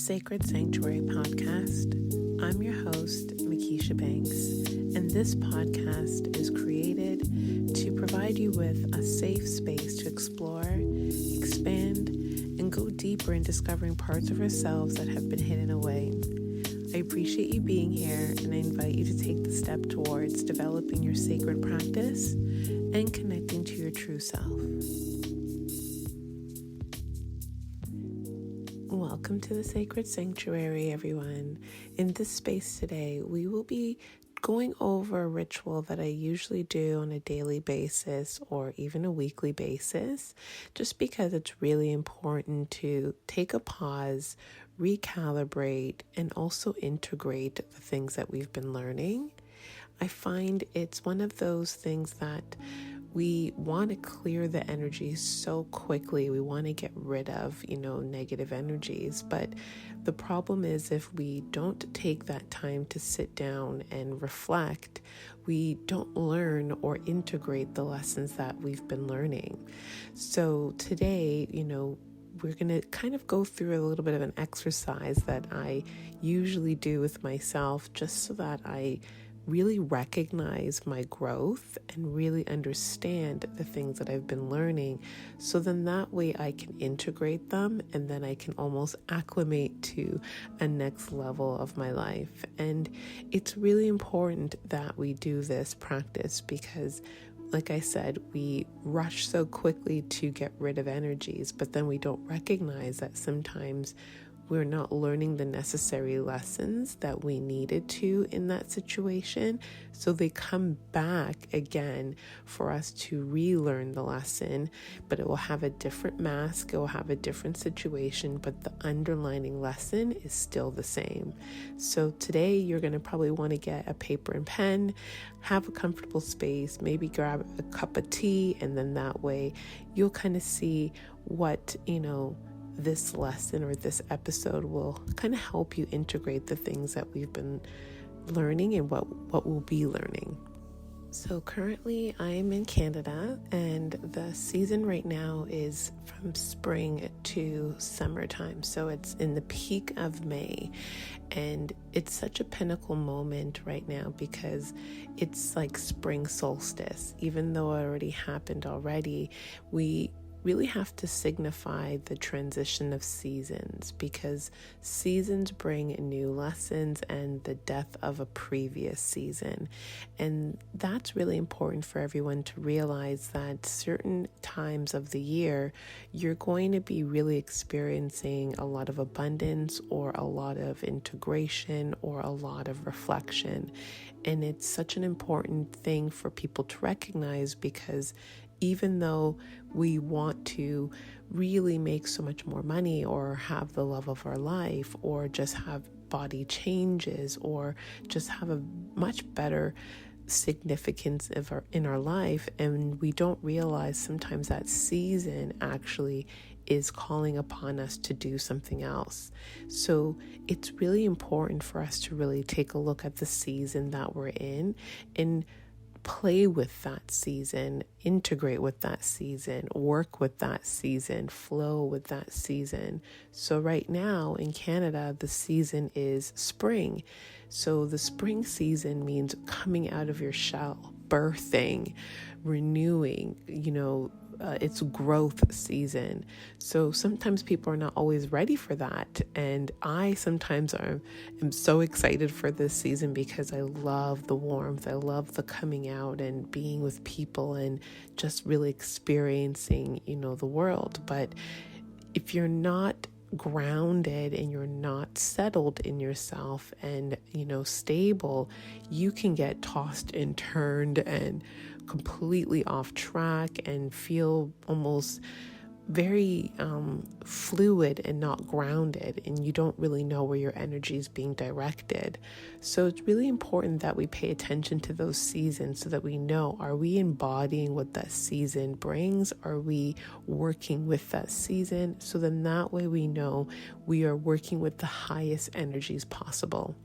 Sacred Sanctuary podcast. I'm your host, Mekisha Banks, and this podcast is created to provide you with a safe space to explore, expand, and go deeper in discovering parts of ourselves that have been hidden away. I appreciate you being here, and I invite you to take the step towards developing your sacred practice and connecting to your true self. Welcome to the Sacred Sanctuary, everyone. In this space today, we will be going over a ritual that I usually do on a daily basis or even a weekly basis, just because it's really important to take a pause, recalibrate, and also integrate the things that we've been learning. I find it's one of those things that we want to clear the energy so quickly. We want to get rid of, negative energies. But the problem is if we don't take that time to sit down and reflect, we don't learn or integrate the lessons that we've been learning. So today, we're going to kind of go through a little bit of an exercise that I usually do with myself, just so that I really recognize my growth and really understand the things that I've been learning. So then that way I can integrate them, and then I can almost acclimate to a next level of my life. And it's really important that we do this practice because, like I said, we rush so quickly to get rid of energies, but then we don't recognize that sometimes we're not learning the necessary lessons that we needed to in that situation. So they come back again for us to relearn the lesson, but it will have a different mask, it will have a different situation, but the underlying lesson is still the same. So today you're going to probably want to get a paper and pen, have a comfortable space, maybe grab a cup of tea, and then that way you'll kind of see what, this lesson or this episode will kind of help you integrate the things that we've been learning and what we'll be learning. So currently I'm in Canada, and the season right now is from spring to summertime. So it's in the peak of May, and it's such a pinnacle moment right now because it's like spring solstice. Even though it already happened already, we really have to signify the transition of seasons, because seasons bring new lessons and the death of a previous season. And that's really important for everyone to realize that certain times of the year, you're going to be really experiencing a lot of abundance or a lot of integration or a lot of reflection. And it's such an important thing for people to recognize, because even though we want to really make so much more money or have the love of our life or just have body changes or just have a much better significance in our life, and we don't realize sometimes that season actually is calling upon us to do something else. So it's really important for us to really take a look at the season that we're in and play with that season, integrate with that season, work with that season, flow with that season. So right now in Canada, the season is spring. So the spring season means coming out of your shell, birthing, renewing, it's growth season. So sometimes people are not always ready for that. And I sometimes am so excited for this season because I love the warmth. I love the coming out and being with people and just really experiencing, the world. But if you're not grounded and you're not settled in yourself and, stable, you can get tossed and turned and completely off track and feel almost very fluid and not grounded, and you don't really know where your energy is being directed. So it's really important that we pay attention to those seasons so that we know, are we embodying what that season brings? Are we working with that season? So then that way we know we are working with the highest energies possible.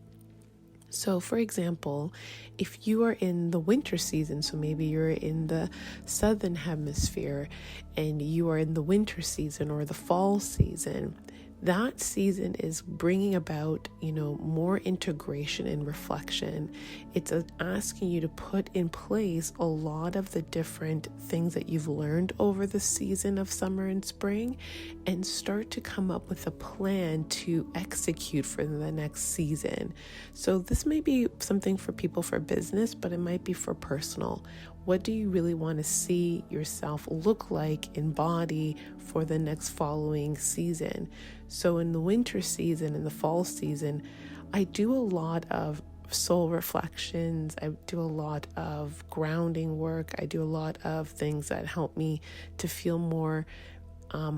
So for example, if you are in the winter season, so maybe you're in the southern hemisphere and you are in the winter season or the fall season, that season is bringing about, more integration and reflection. It's asking you to put in place a lot of the different things that you've learned over the season of summer and spring, and start to come up with a plan to execute for the next season. So this may be something for people for business, but it might be for personal. What do you really want to see yourself look like, embody for the next following season? So in the winter season, in the fall season, I do a lot of soul reflections. I do a lot of grounding work. I do a lot of things that help me to feel more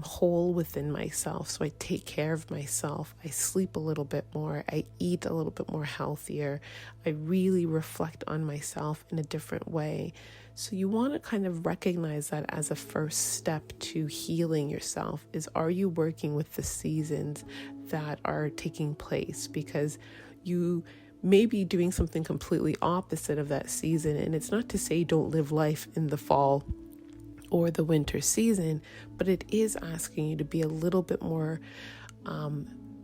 whole within myself. So I take care of myself. I sleep a little bit more. I eat a little bit more healthier. I really reflect on myself in a different way. So you want to kind of recognize that as a first step to healing yourself is, are you working with the seasons that are taking place? Because you may be doing something completely opposite of that season. And it's not to say don't live life in the fall or the winter season, but it is asking you to be a little bit more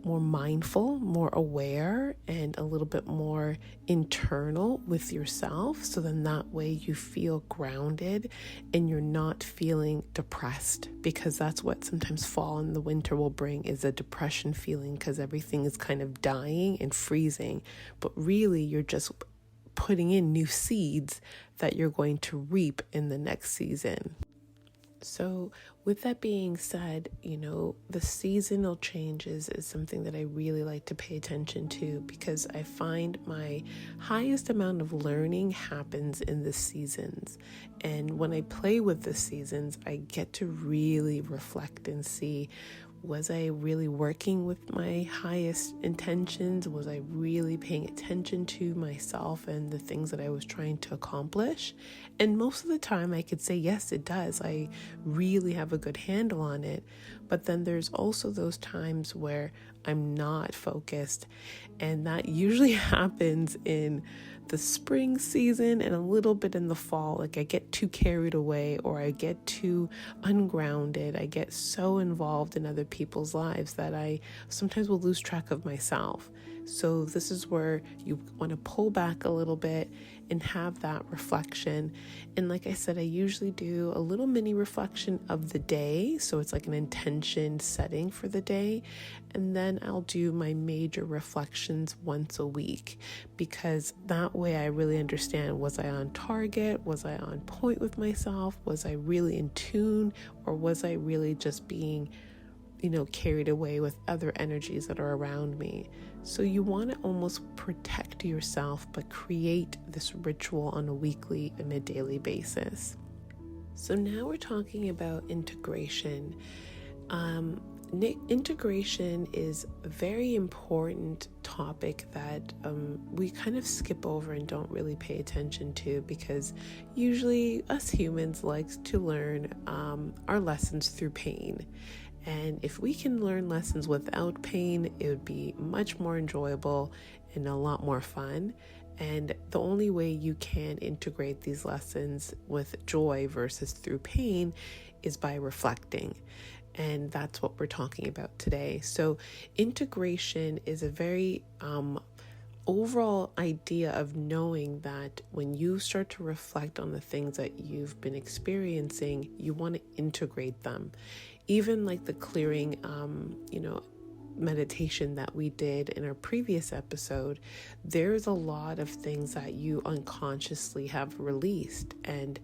mindful, more aware, and a little bit more internal with yourself. So then that way you feel grounded and you're not feeling depressed, because that's what sometimes fall and the winter will bring, is a depression feeling, because everything is kind of dying and freezing. But really you're just putting in new seeds that you're going to reap in the next season. So with that being said, the seasonal changes is something that I really like to pay attention to, because I find my highest amount of learning happens in the seasons. And when I play with the seasons, I get to really reflect and see, was I really working with my highest intentions? Was I really paying attention to myself and the things that I was trying to accomplish? And most of the time I could say, yes, it does. I really have a good handle on it. But then there's also those times where I'm not focused. And that usually happens in the spring season and a little bit in the fall. Like I get too carried away, or I get too ungrounded. I get so involved in other people's lives that I sometimes will lose track of myself. So this is where you want to pull back a little bit and have that reflection. And like I said, I usually do a little mini reflection of the day. So it's like an intention setting for the day. And then I'll do my major reflections once a week, because that way I really understand, was I on target? Was I on point with myself? Was I really in tune? Or was I really just being carried away with other energies that are around me? So you want to almost protect yourself, but create this ritual on a weekly and a daily basis. So now we're talking about integration. Integration is a very important topic that we kind of skip over and don't really pay attention to, because usually us humans like to learn our lessons through pain. And if we can learn lessons without pain, it would be much more enjoyable and a lot more fun. And the only way you can integrate these lessons with joy versus through pain is by reflecting. And that's what we're talking about today. So integration is a very overall idea of knowing that when you start to reflect on the things that you've been experiencing, you want to integrate them. Even like the clearing, meditation that we did in our previous episode, there's a lot of things that you unconsciously have released. And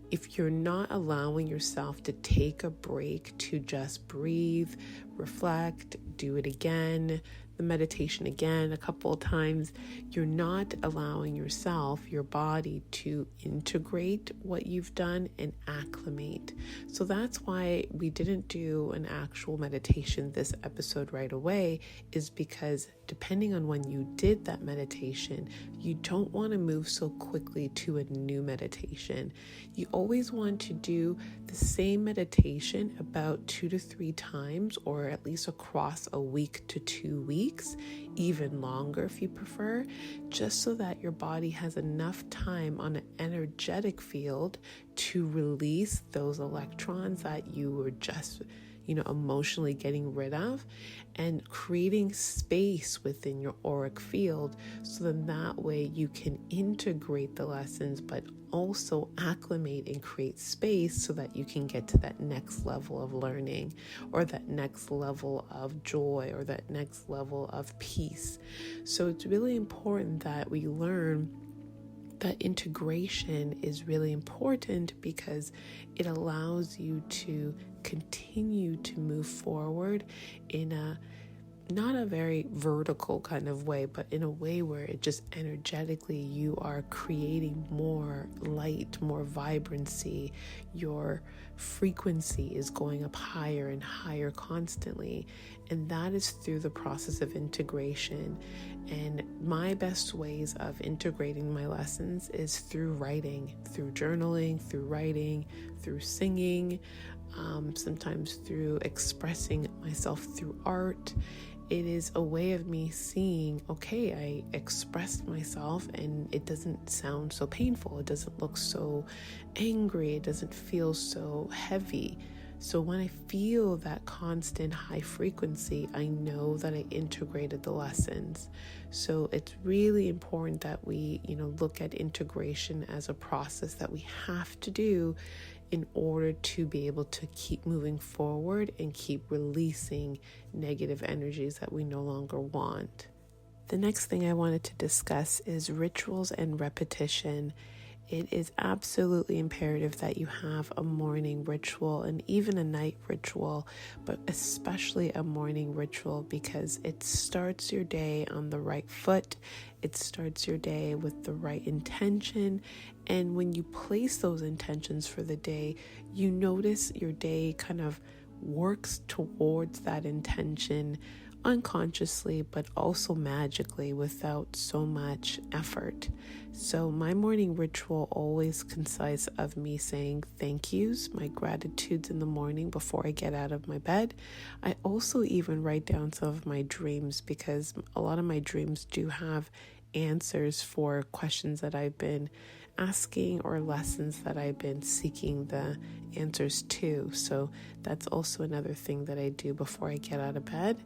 if you're not allowing yourself to take a break to just breathe, reflect, do it again, the meditation again a couple of times, you're not allowing yourself, your body, to integrate what you've done and acclimate. So that's why we didn't do an actual meditation this episode right away, is because depending on when you did that meditation, you don't want to move so quickly to a new meditation. You always want to do the same meditation about 2 to 3 times, or at least across a week to 2 weeks, even longer if you prefer, just so that your body has enough time on an energetic field to release those electrons that you were just emotionally getting rid of, and creating space within your auric field, so then that way you can integrate the lessons, but also acclimate and create space so that you can get to that next level of learning, or that next level of joy, or that next level of peace. So it's really important that we learn that integration is really important, because it allows you to continue to move forward in not a very vertical kind of way, but in a way where it just energetically you are creating more light, more vibrancy. Your frequency is going up higher and higher constantly, and that is through the process of integration. And my best ways of integrating my lessons is through writing, through journaling, through writing, through singing, sometimes through expressing myself through art. It is a way of me seeing, okay, I expressed myself and it doesn't sound so painful. It doesn't look so angry. It doesn't feel so heavy. So when I feel that constant high frequency, I know that I integrated the lessons. So it's really important that we, look at integration as a process that we have to do in order to be able to keep moving forward and keep releasing negative energies that we no longer want. The next thing I wanted to discuss is rituals and repetition. It is absolutely imperative that you have a morning ritual and even a night ritual, but especially a morning ritual, because it starts your day on the right foot. It starts your day with the right intention. And when you place those intentions for the day, you notice your day kind of works towards that intention unconsciously, but also magically without so much effort. So my morning ritual always consists of me saying thank yous, my gratitudes in the morning before I get out of my bed. I also even write down some of my dreams, because a lot of my dreams do have answers for questions that I've been asking or lessons that I've been seeking the answers to. So that's also another thing that I do before I get out of bed.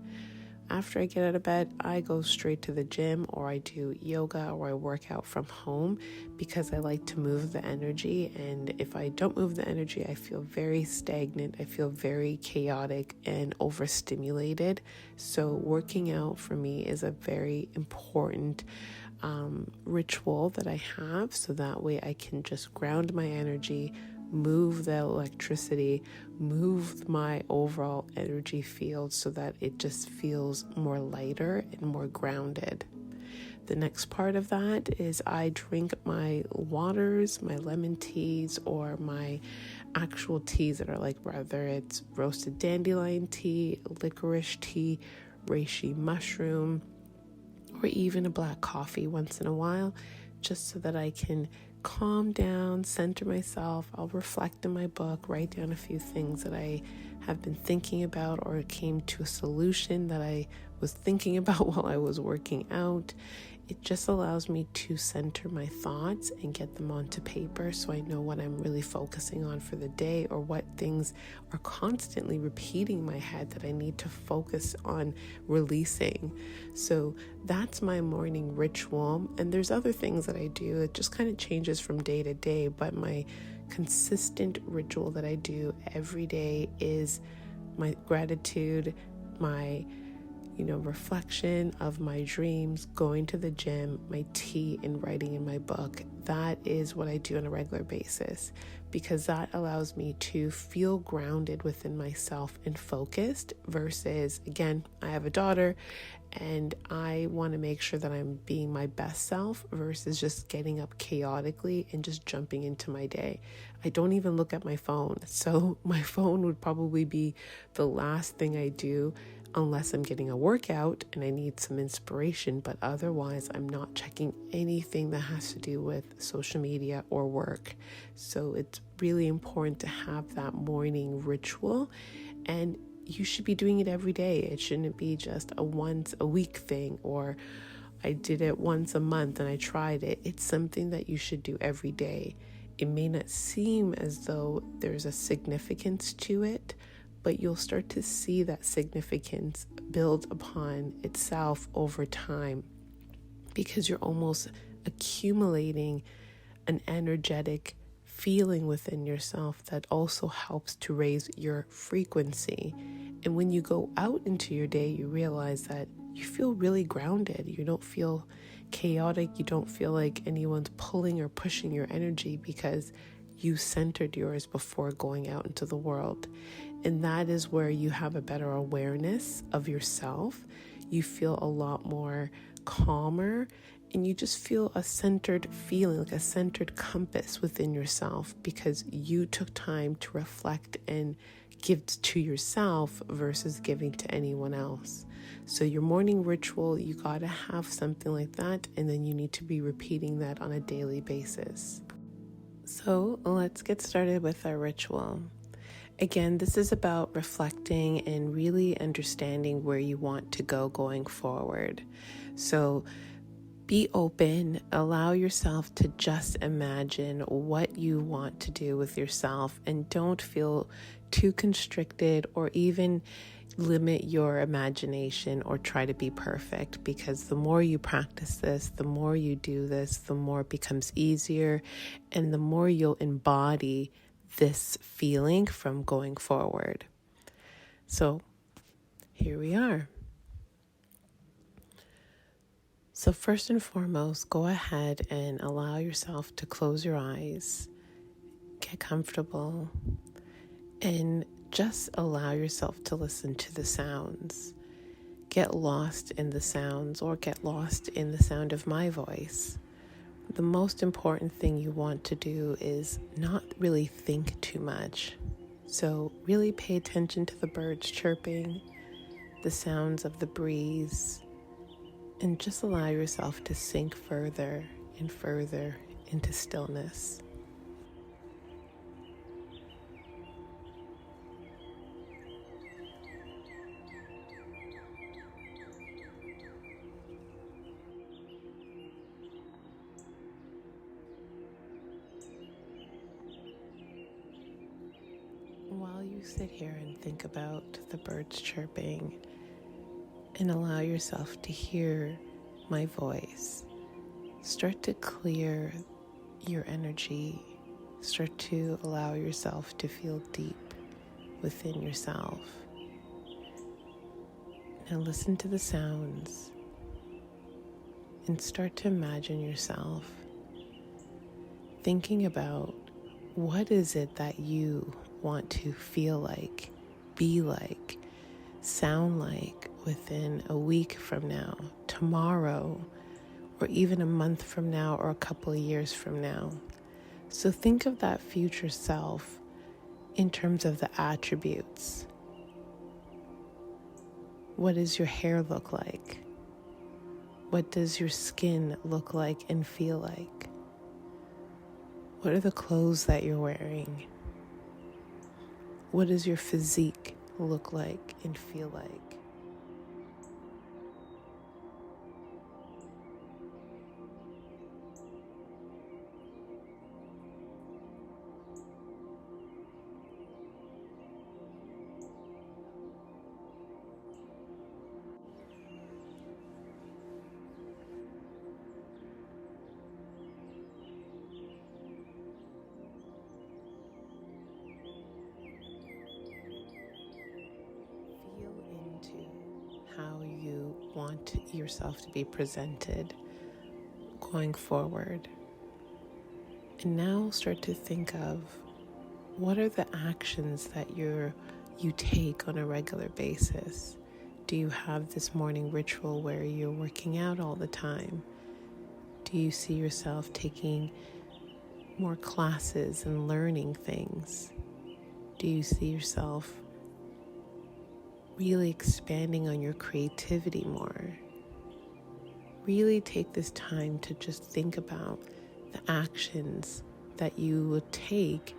After I get out of bed, I go straight to the gym, or I do yoga, or I work out from home, because I like to move the energy. And if I don't move the energy, I feel very stagnant. I feel very chaotic and overstimulated. So working out for me is a very important ritual that I have, so that way I can just ground my energy, move the electricity, move my overall energy field, so that it just feels more lighter and more grounded. The next part of that is I drink my waters, my lemon teas, or my actual teas that are like, whether it's roasted dandelion tea, licorice tea, reishi mushroom, or even a black coffee once in a while, just so that I can calm down, center myself. I'll reflect in my book, write down a few things that I have been thinking about, or came to a solution that I was thinking about while I was working out. It just allows me to center my thoughts and get them onto paper, so I know what I'm really focusing on for the day, or what things are constantly repeating in my head that I need to focus on releasing. So that's my morning ritual. And there's other things that I do. It just kind of changes from day to day, but my consistent ritual that I do every day is my gratitude, my reflection of my dreams, going to the gym, my tea, and writing in my book. That is what I do on a regular basis, because that allows me to feel grounded within myself and focused, versus, again, I have a daughter and I want to make sure that I'm being my best self, versus just getting up chaotically and just jumping into my day. I don't even look at my phone. So my phone would probably be the last thing I do, unless I'm getting a workout and I need some inspiration, but otherwise I'm not checking anything that has to do with social media or work. So it's really important to have that morning ritual, and you should be doing it every day. It shouldn't be just a once a week thing, or I did it once a month and I tried it. It's something that you should do every day. It may not seem as though there's a significance to it, but you'll start to see that significance build upon itself over time, because you're almost accumulating an energetic feeling within yourself that also helps to raise your frequency. And when you go out into your day, you realize that you feel really grounded. You don't feel chaotic. You don't feel like anyone's pulling or pushing your energy, because you centered yours before going out into the world. And that is where you have a better awareness of yourself. You feel a lot more calmer, and you just feel a centered feeling, like a centered compass within yourself, because you took time to reflect and give to yourself versus giving to anyone else. So your morning ritual, you got to have something like that, and then you need to be repeating that on a daily basis. So let's get started with our ritual. Again, this is about reflecting and really understanding where you want to go going forward. So be open, allow yourself to just imagine what you want to do with yourself, and don't feel too constricted or even limit your imagination or try to be perfect, because the more you practice this, the more you do this, the more it becomes easier, and the more you'll embody this feeling from going forward. So here we are. So first and foremost, go ahead and allow yourself to close your eyes, get comfortable, and just allow yourself to listen to the sounds. Get lost in the sounds, or get lost in the sound of my voice. The most important thing you want to do is not really think too much. So really pay attention to the birds chirping, the sounds of the breeze, and just allow yourself to sink further and further into stillness. While you sit here and think about the birds chirping and allow yourself to hear my voice, start to clear your energy. Start to allow yourself to feel deep within yourself. Now listen to the sounds and start to imagine yourself thinking about what is it that you want to feel like, be like, sound like within a week from now, tomorrow, or even a month from now, or a couple of years from now. So think of that future self in terms of the attributes. What does your hair look like? What does your skin look like and feel like? What are the clothes that you're wearing? What does your physique look like and feel like? How you want yourself to be presented going forward. And now start to think of what are the actions that you take on a regular basis. Do you have this morning ritual where you're working out all the time? Do you see yourself taking more classes and learning things? Do you see yourself really expanding on your creativity more? Really take this time to just think about the actions that you would take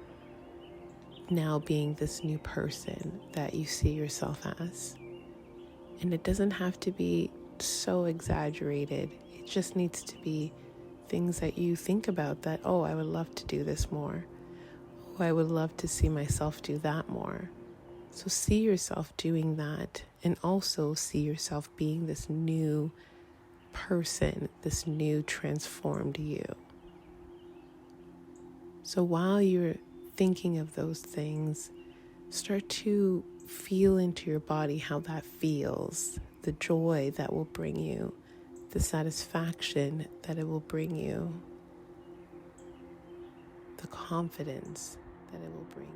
now being this new person that you see yourself as. And it doesn't have to be so exaggerated. It just needs to be things that you think about that, oh, I would love to do this more. Oh, I would love to see myself do that more. So see yourself doing that, and also see yourself being this new person, this new transformed you. So while you're thinking of those things, start to feel into your body how that feels, the joy that will bring you, the satisfaction that it will bring you, the confidence that it will bring you.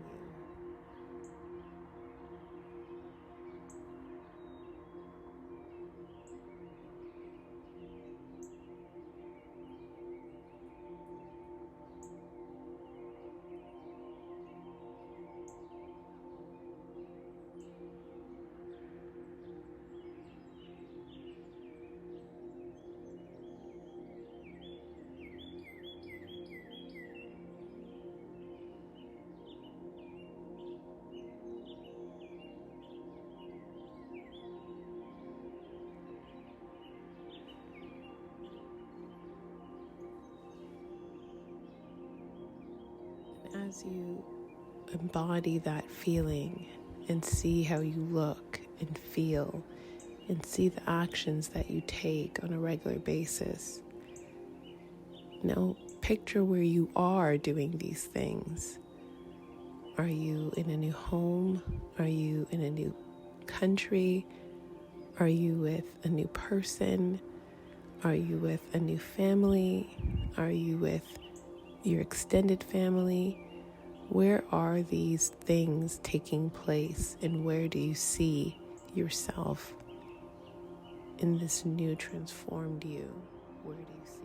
As you embody that feeling and see how you look and feel and see the actions that you take on a regular basis, now picture where you are doing these things. Are you in a new home? Are you in a new country? Are you with a new person? Are you with a new family? Are you with your extended family? Where are these things taking place, and where do you see yourself in this new transformed you? Where do you see?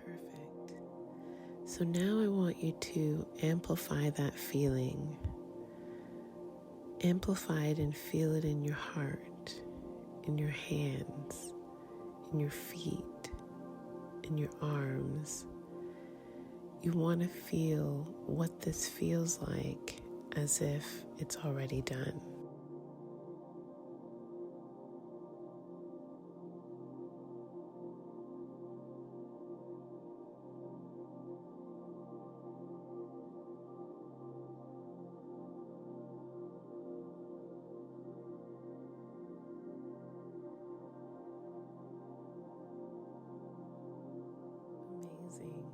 Perfect. So now I want you to amplify that feeling. Amplify it and feel it in your heart, in your hands, in your feet, in your arms. You want to feel what this feels like as if it's already done. Amazing.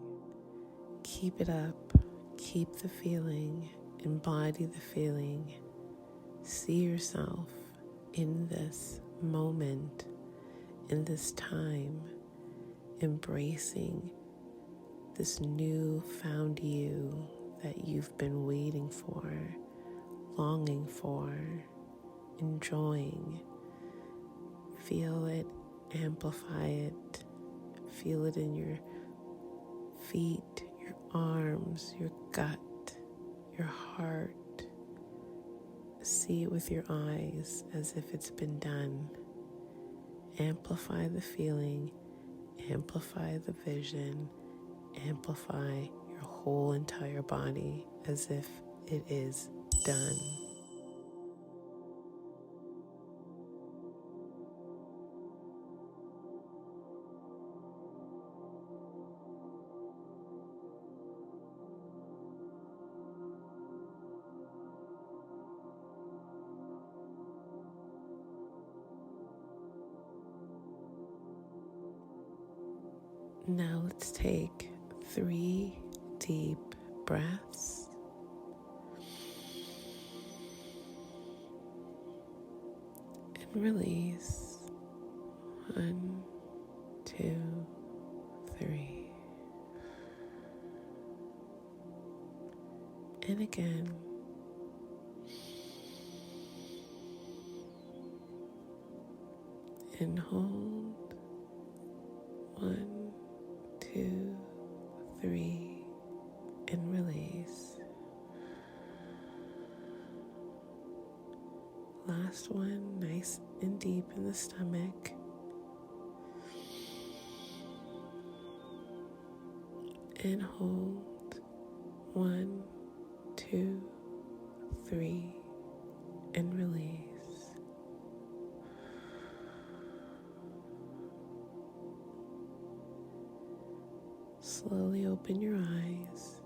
Keep it up. Keep the feeling. Embody the feeling. See yourself in this moment, in this time, embracing this new found you that you've been waiting for, longing for, enjoying. Feel it, amplify it, feel it in your feet, your arms, your gut, your heart. See it with your eyes as if it's been done. Amplify the feeling, amplify the vision, amplify your whole entire body as if it is done. Now let's take 3 deep breaths. And release. 1, 2, 3. And again. And hold. 1, 2, 3, and release. last one, nice and deep in the stomach. And hold. 1, 2, 3, and release. Slowly open your eyes,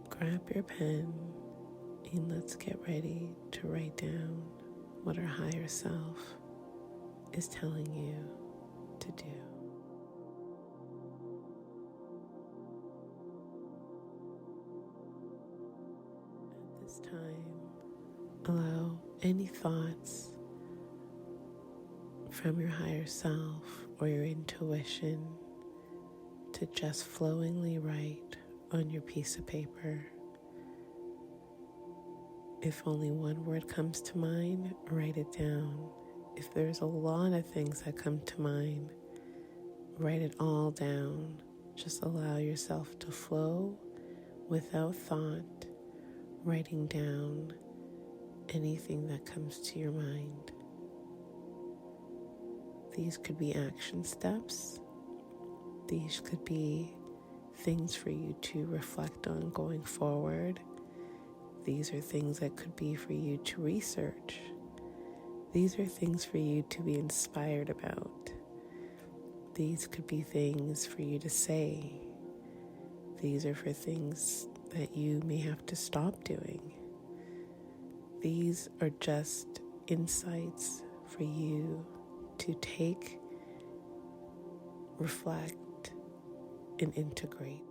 grab your pen, and let's get ready to write down what our higher self is telling you to do. At this time, allow any thoughts from your higher self or your intuition to just flowingly write on your piece of paper. If only one word comes to mind, write it down. If there's a lot of things that come to mind, write it all down. Just allow yourself to flow without thought, writing down anything that comes to your mind. These could be action steps. These could be things for you to reflect on going forward. These are things that could be for you to research. These are things for you to be inspired about. These could be things for you to say. These are for things that you may have to stop doing. These are just insights for you to take, reflect, and integrate.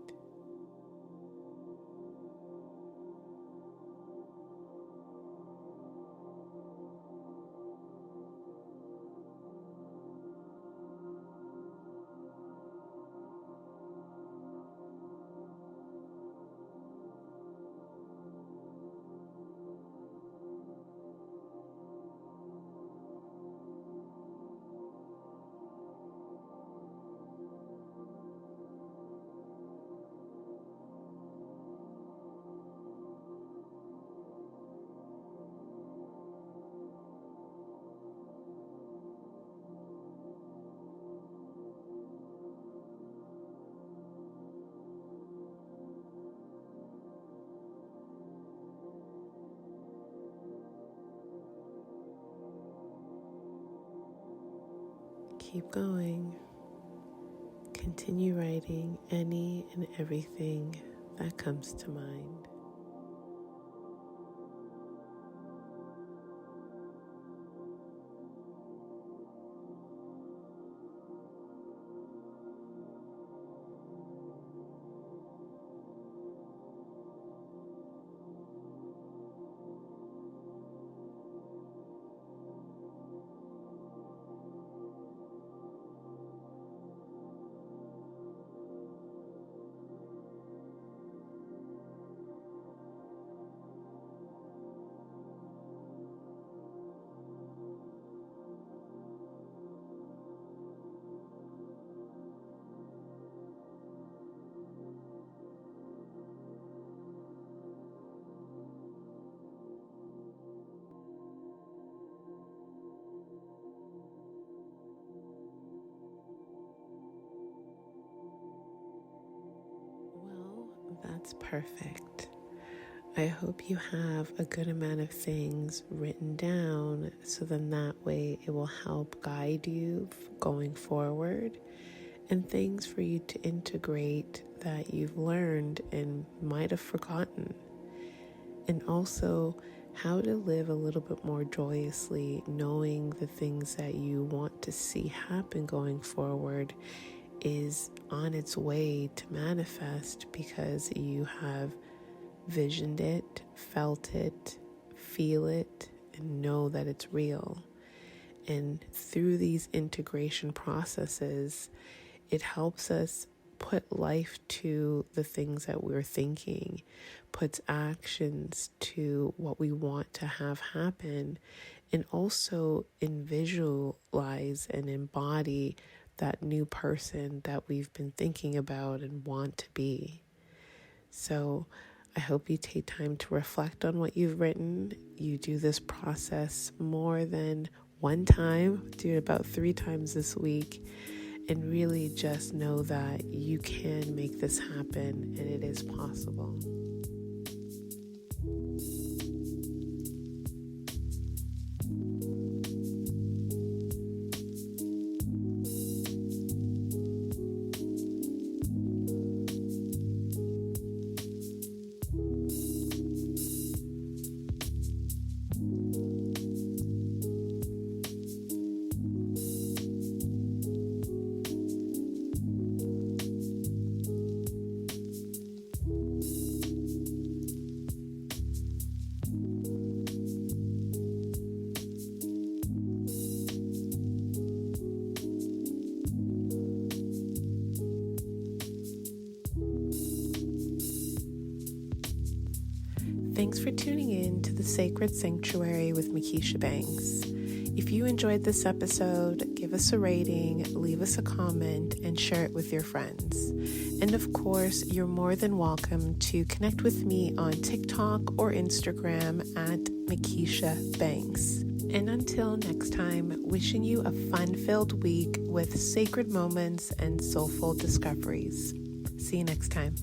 Keep going. Continue writing any and everything that comes to mind. That's perfect. I hope you have a good amount of things written down so then that way it will help guide you going forward, and things for you to integrate that you've learned and might have forgotten. And also how to live a little bit more joyously, knowing the things that you want to see happen going forward is on its way to manifest because you have visioned it, felt it, feel it, and know that it's real. And through these integration processes, it helps us put life to the things that we're thinking, puts actions to what we want to have happen, and also visualize and embody that new person that we've been thinking about and want to be. So I hope you take time to reflect on what you've written. You do this process more than one time, do it about 3 times this week, and really just know that you can make this happen and it is possible. Thanks for tuning in to the Sacred Sanctuary with Mekisha Banks. If you enjoyed this episode, give us a rating, leave us a comment, and share it with your friends. And of course, you're more than welcome to connect with me on TikTok or Instagram at Mekisha Banks. And until next time, wishing you a fun-filled week with sacred moments and soulful discoveries. See you next time.